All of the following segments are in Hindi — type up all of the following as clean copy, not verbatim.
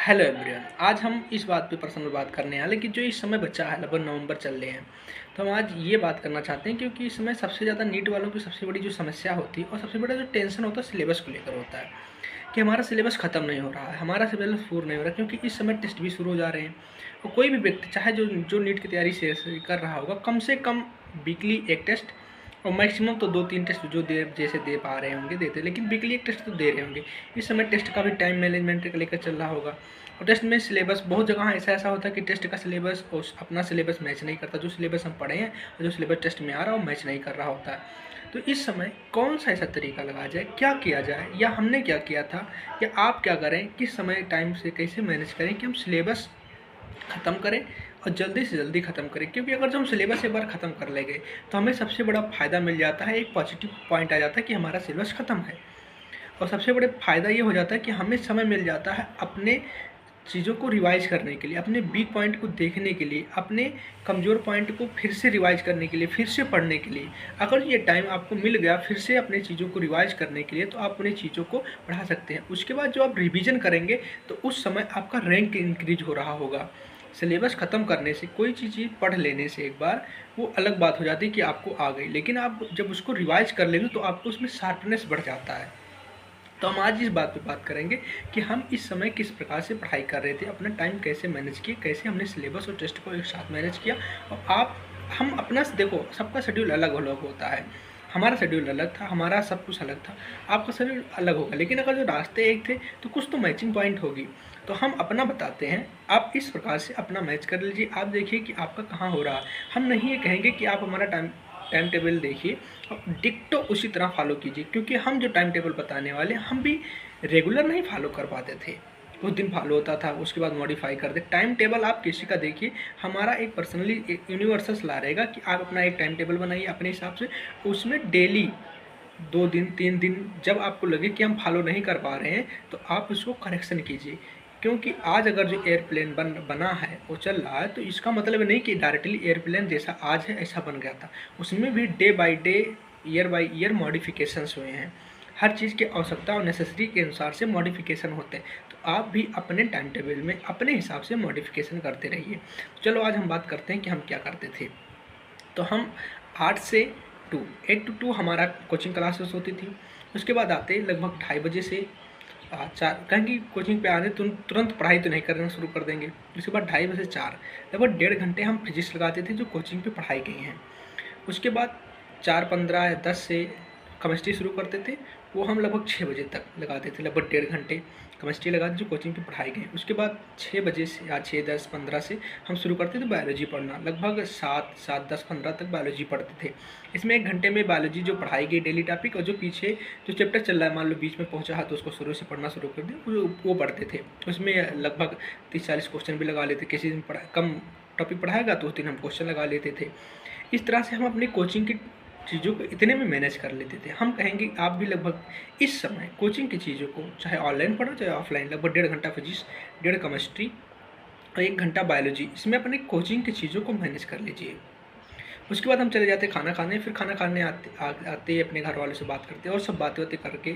Hello everyone. आज हम इस बात पे पर्सनल बात करने वाले कि जो इस समय बच्चा है लगभग नवंबर चल रहे हैं, तो हम आज ये बात करना चाहते हैं क्योंकि इस समय सबसे ज़्यादा नीट वालों की सबसे बड़ी जो समस्या होती है और सबसे बड़ा जो टेंशन होता है सिलेबस को लेकर होता है कि हमारा सिलेबस ख़त्म नहीं हो रहा है, हमारा सिलेबस पूरा नहीं हो रहा, क्योंकि इस समय टेस्ट भी शुरू हो जा रहे हैं। और कोई भी व्यक्ति चाहे जो जो नीट की तैयारी से कर रहा होगा, कम से कम वीकली एक टेस्ट और मैक्सिमम तो 2-3 टेस्ट जो दे जैसे दे पा रहे होंगे देते, लेकिन वीकली एक टेस्ट तो दे रहे होंगे। इस समय टेस्ट का भी टाइम मैनेजमेंट को लेकर चल रहा होगा। और टेस्ट में सिलेबस बहुत जगह ऐसा ऐसा होता है कि टेस्ट का सिलेबस और अपना सिलेबस मैच नहीं करता, जो सिलेबस हम पढ़े हैं और जो सिलेबस टेस्ट में आ रहा है वो मैच नहीं कर रहा होता है। तो इस समय कौन सा ऐसा तरीका लगाया जाए, क्या किया जाए, या हमने क्या किया था, या आप क्या करें, किस समय टाइम से कैसे मैनेज करें कि हम सिलेबस ख़त्म करें और जल्दी से जल्दी ख़त्म करें। क्योंकि अगर जो हम सिलेबस एक बार ख़त्म कर लेंगे तो हमें सबसे बड़ा फ़ायदा मिल जाता है, एक पॉजिटिव पॉइंट आ जाता है कि हमारा सिलेबस ख़त्म है। और सबसे बड़े फ़ायदा ये हो जाता है कि हमें समय मिल जाता है अपने चीज़ों को रिवाइज करने के लिए, अपने वीक पॉइंट को देखने के लिए, अपने कमज़ोर पॉइंट को फिर से रिवाइज करने के लिए, फिर से पढ़ने के लिए। अगर ये टाइम आपको मिल गया फिर से अपने चीज़ों को रिवाइज करने के लिए, तो आप अपनी चीज़ों को बढ़ा सकते हैं। उसके बाद जो आप रिवीजन करेंगे तो उस समय आपका रैंक इंक्रीज हो रहा होगा। सिलेबस ख़त्म करने से, कोई चीज़ पढ़ लेने से एक बार, वो अलग बात हो जाती है कि आपको आ गई, लेकिन आप जब उसको रिवाइज कर लेंगे तो आपको उसमें शार्पनेस बढ़ जाता है। तो हम आज इस बात पे बात करेंगे कि हम इस समय किस प्रकार से पढ़ाई कर रहे थे, अपना टाइम कैसे मैनेज किया, कैसे हमने सिलेबस और टेस्ट को एक साथ मैनेज किया। और हम अपना देखो, सबका शेड्यूल अलग अलग होता है। हमारा शेड्यूल अलग था, हमारा सब कुछ अलग था, आपका शेड्यूल अलग होगा, लेकिन अगर जो रास्ते एक थे तो कुछ तो मैचिंग पॉइंट होगी। तो हम अपना बताते हैं, आप इस प्रकार से अपना मैच कर लीजिए। आप देखिए कि आपका कहाँ हो रहा है। हम नहीं ये कहेंगे कि आप हमारा टाइम टेबल देखिए और डिक्टो उसी तरह फॉलो कीजिए, क्योंकि हम जो टाइम टेबल बताने वाले हम भी रेगुलर नहीं फॉलो कर पाते थे। कुछ दिन फॉलो होता था, उसके बाद मॉडिफाई कर दे। टाइम टेबल आप किसी का देखिए, हमारा एक पर्सनली एक यूनिवर्सल सलाह रहेगा कि आप अपना एक टाइम टेबल बनाइए अपने हिसाब से। उसमें डेली 2 दिन 3 दिन जब आपको लगे कि हम फॉलो नहीं कर पा रहे हैं तो आप उसको करेक्शन कीजिए। क्योंकि आज अगर जो एयरप्लेन बना है वो चल रहा है, तो इसका मतलब नहीं कि डायरेक्टली एयरप्लेन जैसा आज है ऐसा बन गया था। उसमें भी day by day, year by year modifications हुए हैं। हर चीज़ की आवश्यकता और नेसेसरी के अनुसार से मॉडिफिकेशन होते हैं। तो आप भी अपने टाइम टेबल में अपने हिसाब से मॉडिफिकेशन करते रहिए। चलो आज हम बात करते हैं कि हम क्या करते थे। तो हम 8 से 2, 8 to 2 हमारा कोचिंग क्लासेस होती थी। उसके बाद आते लगभग 2:30 से 4, कहेंगे कोचिंग पे आने तुरंत पढ़ाई तो नहीं करना शुरू कर देंगे। उसके बाद 2:30 से 4 लगभग 1.5 घंटे हम फिजिक्स लगाते थे जो कोचिंग पे पढ़ाई गई हैं। उसके बाद 4:15 या 10 से केमिस्ट्री शुरू करते थे, वो हम लगभग 6 बजे तक लगाते थे, लगभग 1.5 घंटे केमिस्ट्री लगाते जो कोचिंग पे पढ़ाई गई। उसके बाद 6 बजे से या 6, 10, 15 से हम शुरू करते थे बायोलॉजी पढ़ना, लगभग 7, 10, 15 तक बायोलॉजी पढ़ते थे। इसमें 1 घंटे में बायोलॉजी जो पढ़ाई गई डेली टॉपिक, और जो पीछे जो चैप्टर चल रहा है, मान लो बीच में पहुंचा है तो उसको शुरू से पढ़ना शुरू कर दिया, वो पढ़ते थे। उसमें लगभग 30-40 क्वेश्चन भी लगा लेते। किसी दिन कम टॉपिक पढ़ाएगा तो उस दिन हम क्वेश्चन लगा लेते थे। इस तरह से हम अपनी कोचिंग की चीज़ों को इतने में मैनेज कर लेते थे। हम कहेंगे आप भी लगभग इस समय कोचिंग की चीज़ों को चाहे ऑनलाइन पढ़ो चाहे ऑफलाइन, लगभग 1.5 घंटा फिजिक्स, 1.5 केमिस्ट्री और 1 घंटा बायोलॉजी, इसमें अपने कोचिंग की चीज़ों को मैनेज कर लीजिए। उसके बाद हम चले जाते खाना खाने। फिर खाना खाने आते अपने घर वालों से बात करते और सब बातें बातें करके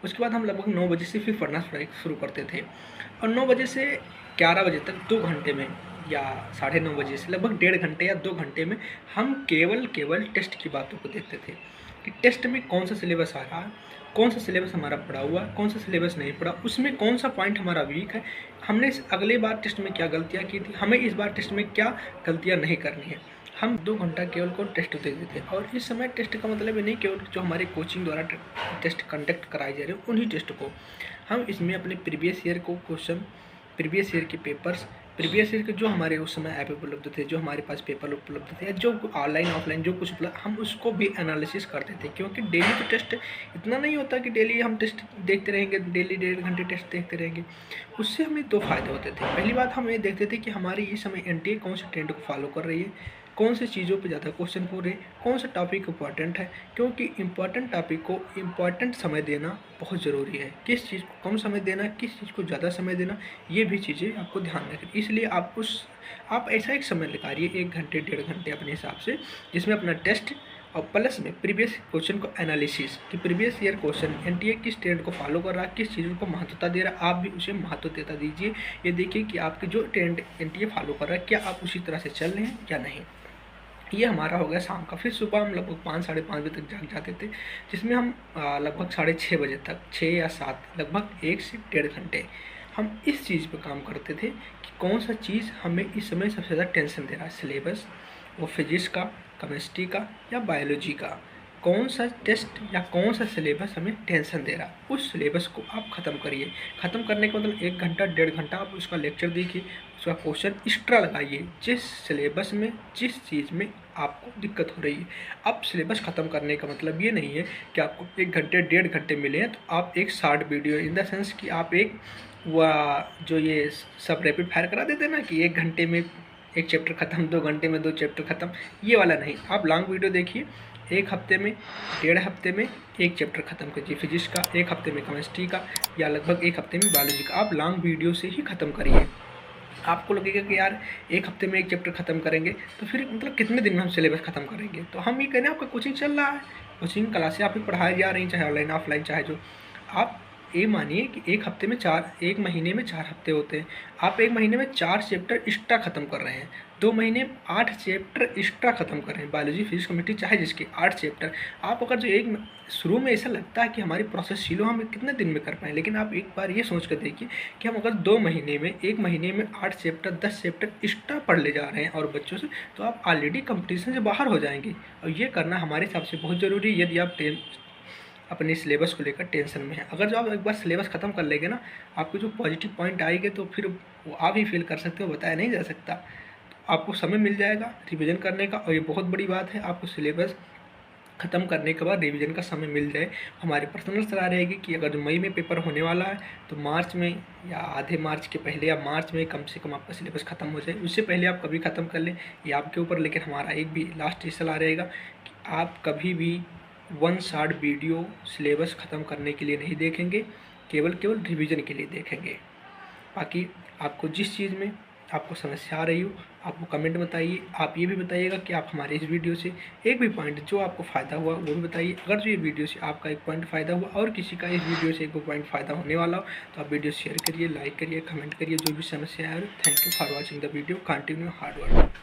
उसके बाद हम लगभग 9 बजे से फिर पढ़ना शुरू करते थे। और 9 बजे से 11 बजे तक 2 घंटे में, या 9:30 बजे से लगभग 1.5 घंटे या 2 घंटे में हम केवल टेस्ट की बातों को देखते थे कि टेस्ट में कौन सा सिलेबस आ रहा है, कौन सा सिलेबस हमारा पढ़ा हुआ है, कौन सा सिलेबस नहीं पढ़ा, उसमें कौन सा पॉइंट हमारा वीक है, हमने अगले बार टेस्ट में क्या गलतियाँ की थी, हमें इस बार टेस्ट में क्या गलतियाँ नहीं करनी है। हम 2 घंटा केवल को टेस्ट देते थे। और इस समय टेस्ट का मतलब ये नहीं केवल जो हमारे कोचिंग द्वारा टेस्ट कंडक्ट कराए जा रहे हैं उन्हीं टेस्ट को, हम इसमें अपने प्रीवियस ईयर को क्वेश्चन, प्रीवियस ईयर के पेपर्स, प्रीवियस ईयर के जो हमारे उस समय ऐप उपलब्ध थे, जो हमारे पास पेपर उपलब्ध थे, जो ऑनलाइन ऑफलाइन जो कुछ उपलब्ध, हम उसको भी एनालिसिस करते थे। क्योंकि डेली तो टेस्ट इतना नहीं होता कि डेली हम टेस्ट देखते रहेंगे, डेली 1.5 घंटे टेस्ट देखते रहेंगे। उससे हमें 2 फायदे होते थे। पहली बात हम ये देखते थे कि हमारी इस समय एनटीए कौन से ट्रेंड को फॉलो कर रही है, कौन सी चीज़ों पे ज़्यादा क्वेश्चन हो रहे, कौन सा टॉपिक इंपॉर्टेंट है। क्योंकि इंपॉर्टेंट टॉपिक को इंपॉर्टेंट समय देना बहुत ज़रूरी है। किस चीज़ को कम समय देना, किस चीज़ को ज़्यादा समय देना, ये भी चीज़ें आपको ध्यान रखें। इसलिए आप ऐसा एक समय निकालिए, 1 घंटे 1.5 घंटे अपने हिसाब से, जिसमें अपना टेस्ट और प्लस में प्रीवियस क्वेश्चन को एनालिसिस कि प्रीवियस ईयर क्वेश्चन एनटीए किस ट्रेंड को फॉलो कर रहा है, किस चीज़ों को महत्वता दे रहा है, आप भी उसे महत्वता दीजिए। ये देखिए कि आपके जो ट्रेंड एनटीए फॉलो कर रहा है क्या आप उसी तरह से चल रहे हैं या नहीं। ये हमारा हो गया शाम का। फिर सुबह हम लगभग 5 साढ़े 5 बजे तक जाग जाते थे, जिसमें हम लगभग 6:30 बजे तक 6 या 7 लगभग 1 से 1.5 घंटे हम इस चीज़ पे काम करते थे कि कौन सा चीज़ हमें इस समय सबसे ज़्यादा टेंशन दे रहा है, सिलेबस वो फिजिक्स का, केमिस्ट्री का या बायोलॉजी का, कौन सा टेस्ट या कौन सा सिलेबस हमें टेंशन दे रहा है, उस सिलेबस को आप ख़त्म करिए। ख़त्म करने का मतलब 1 घंटा 1.5 घंटा आप उसका लेक्चर देखिए, उसका क्वेश्चन एक्स्ट्रा लगाइए जिस सिलेबस में जिस चीज़ में आपको दिक्कत हो रही है। अब सिलेबस ख़त्म करने का मतलब ये नहीं है कि आपको 1 घंटे 1.5 घंटे मिले हैं तो आप एक short video in the sense कि आप एक वह जो ये सब रैपिड फायर करा देते हैं ना कि 1 घंटे में 1 चैप्टर ख़त्म, 2 घंटे में 2 चैप्टर ख़त्म, ये वाला नहीं। आप लॉन्ग वीडियो देखिए, 1 हफ्ते में 1.5 हफ्ते में 1 चैप्टर ख़त्म कीजिए फिजिक्स का, 1 हफ्ते में केमिस्ट्री का या लगभग 1 हफ्ते में बायोलॉजी का। आप लॉन्ग वीडियो से ही ख़त्म करिए। आपको लगेगा कि यार 1 हफ्ते में 1 चैप्टर ख़त्म करेंगे तो फिर मतलब कितने दिन में हम सिलेबस ख़त्म करेंगे। तो हम ये कह रहे हैं आपका कोचिंग चल रहा है, कोचिंग क्लासें आप ही पढ़ाई जा रही हैं, चाहे ऑनलाइन ऑफलाइन, चाहे जो आप ये मानिए कि 1 हफ्ते में 1 महीने में 4 हफ्ते होते हैं, आप 1 महीने में 4 चैप्टर एक्स्ट्रा ख़त्म कर रहे हैं, 2 महीने में 8 चैप्टर एक्स्ट्रा ख़त्म कर रहे हैं, बायोलॉजी फिजिक्स केमिस्ट्री चाहे जिसके 8 चैप्टर। आप अगर जो एक शुरू में ऐसा लगता है कि हमारी प्रोसेस स्लो हम कितने दिन में कर पाएँ, लेकिन आप एक बार ये सोच कर देखिए कि हम अगर 2 महीने में 1 महीने में 8 चैप्टर 10 चैप्टर एक्स्ट्रा पढ़ ले जा रहे हैं और बच्चों से, तो आप ऑलरेडी कंपटीशन से बाहर हो जाएंगे। और ये करना हमारे हिसाब से बहुत ज़रूरी है यदि आप अपने सिलेबस को लेकर टेंशन में है। अगर जो आप एक बार सिलेबस ख़त्म कर लेंगे ना, आपको जो पॉजिटिव पॉइंट आएंगे तो फिर वो आप ही फील कर सकते हो, बताया नहीं जा सकता। तो आपको समय मिल जाएगा रिवीजन करने का, और ये बहुत बड़ी बात है आपको सिलेबस ख़त्म करने के बाद रिवीजन का समय मिल जाए। हमारी पर्सनल सलाह रहेगी कि अगर जो मई में पेपर होने वाला है तो मार्च में या आधे मार्च के पहले या मार्च में कम से कम आपका सिलेबस ख़त्म हो जाए। उससे पहले आप कभी ख़त्म कर लें, ये आपके ऊपर। लेकिन हमारा एक भी लास्ट सलाह रहेगा कि आप कभी भी 1 शॉर्ट वीडियो सिलेबस ख़त्म करने के लिए नहीं देखेंगे, केवल रिवीजन के लिए देखेंगे। बाकी आपको जिस चीज़ में आपको समस्या आ रही हो आप वो कमेंट बताइए। आप ये भी बताइएगा कि आप हमारे इस वीडियो से एक भी पॉइंट जो आपको फ़ायदा हुआ वो भी बताइए। अगर जो ये वीडियो से आपका एक पॉइंट फ़ायदा हुआ और किसी का इस वीडियो से एक पॉइंट फ़ायदा होने वाला हो तो आप वीडियो शेयर करिए, लाइक करिए, कमेंट करिए, जो भी समस्या है। Thank you for watching the video, continue hard work.